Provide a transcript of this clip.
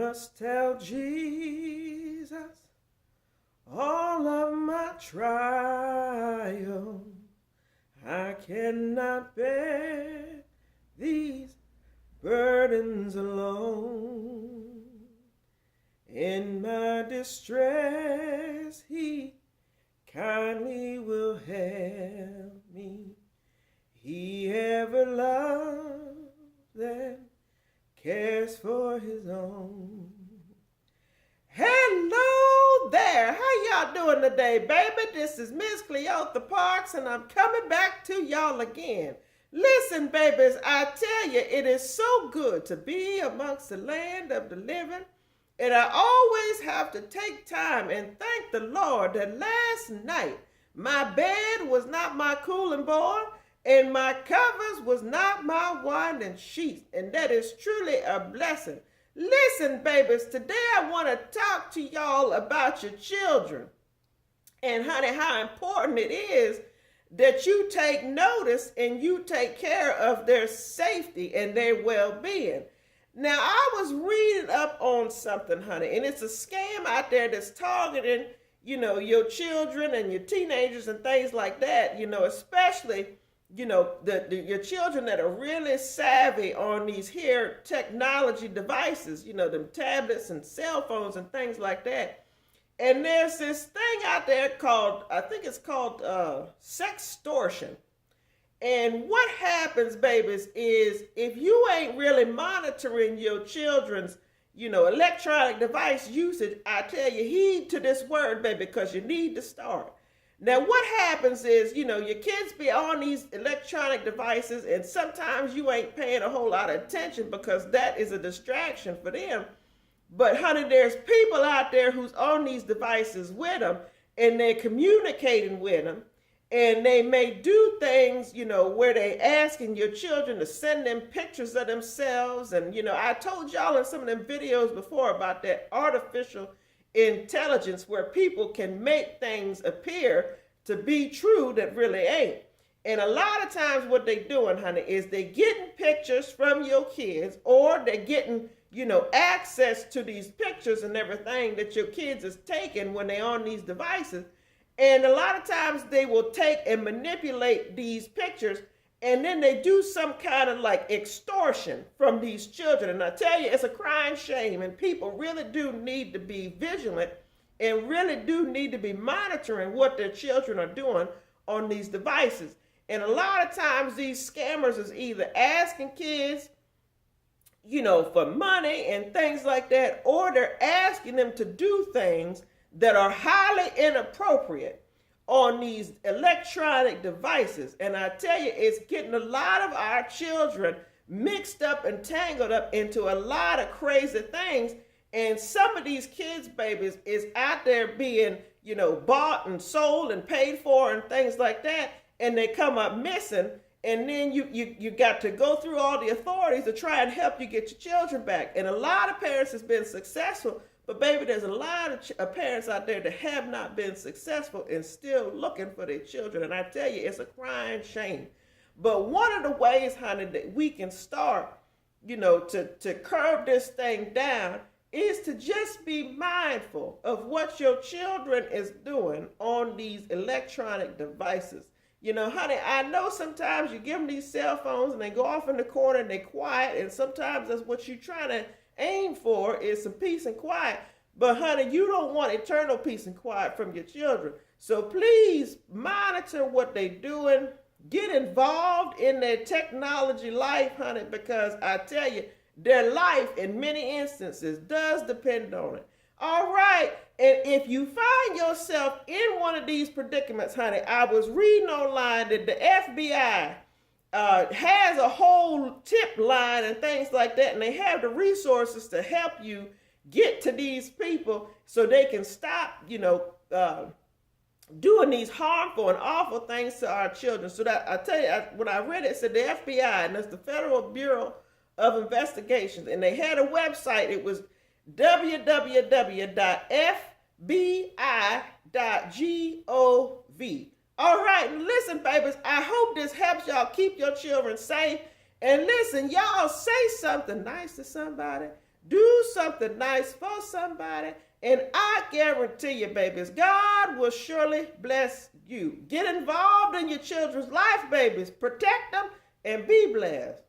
must tell Jesus all of my trials. I cannot bear these burdens alone. In my distress, He kindly will help me. He ever loves and cares for His own. Hello there. How y'all doing today, baby? This is Miss Cleotha Parks, and I'm coming back to y'all again. Listen, babies, I tell you, it is so good to be amongst the land of the living. And I always have to take time and thank the Lord that last night my bed was not my cooling board and my covers was not my winding sheets. And that is truly a blessing. Listen, babies, today I want to talk to y'all about your children. And honey, how important it is that you take notice and you take care of their safety and their well-being. Now, I was reading up on something, honey, and it's a scam out there that's targeting, your children and your teenagers and things like that, especially, your children that are really savvy on these here technology devices, them tablets and cell phones and things like that. And there's this thing out there called, I think it's called sextortion. And what happens, babies, is if you ain't really monitoring your children's, electronic device usage, I tell you, heed to this word, baby, because you need to start. Now, what happens is, your kids be on these electronic devices, and sometimes you ain't paying a whole lot of attention because that is a distraction for them. But, honey, there's people out there who's on these devices with them, and they're communicating with them. And they may do things, where they asking your children to send them pictures of themselves. And, I told y'all in some of them videos before about that artificial intelligence where people can make things appear to be true that really ain't. And a lot of times what they doing, honey, is they getting pictures from your kids, or they're getting, access to these pictures and everything that your kids is taking when they're on these devices. And a lot of times they will take and manipulate these pictures, and then they do some kind of like extortion from these children. And I tell you, it's a crying shame, and people really do need to be vigilant and really do need to be monitoring what their children are doing on these devices. And a lot of times these scammers is either asking kids, for money and things like that, or they're asking them to do things that are highly inappropriate on these electronic devices. And I tell you, it's getting a lot of our children mixed up and tangled up into a lot of crazy things. And some of these kids, babies, is out there being, bought and sold and paid for and things like that. And they come up missing. And then you got to go through all the authorities to try and help you get your children back. And a lot of parents has been successful. But baby, there's a lot of parents out there that have not been successful and still looking for their children. And I tell you, it's a crying shame. But one of the ways, honey, that we can start, to curb this thing down is to just be mindful of what your children is doing on these electronic devices. Honey, I know sometimes you give them these cell phones and they go off in the corner and they're quiet. And sometimes that's what you're trying to aim for is some peace and quiet. But honey, you don't want eternal peace and quiet from your children. So please monitor what they're doing. Get involved in their technology life, honey, because I tell you, their life in many instances does depend on it. All right. And if you find yourself in one of these predicaments, honey, I was reading online that the FBI has a whole tip line and things like that, and they have the resources to help you get to these people so they can stop, doing these harmful and awful things to our children. So that I tell you, when I read it, it said the FBI, and that's the Federal Bureau of Investigations, and they had a website. It was www.fbi.gov. All right, listen, babies, I hope this helps y'all keep your children safe. And listen, y'all say something nice to somebody. Do something nice for somebody, and I guarantee you, babies, God will surely bless you. Get involved in your children's life, babies. Protect them and be blessed.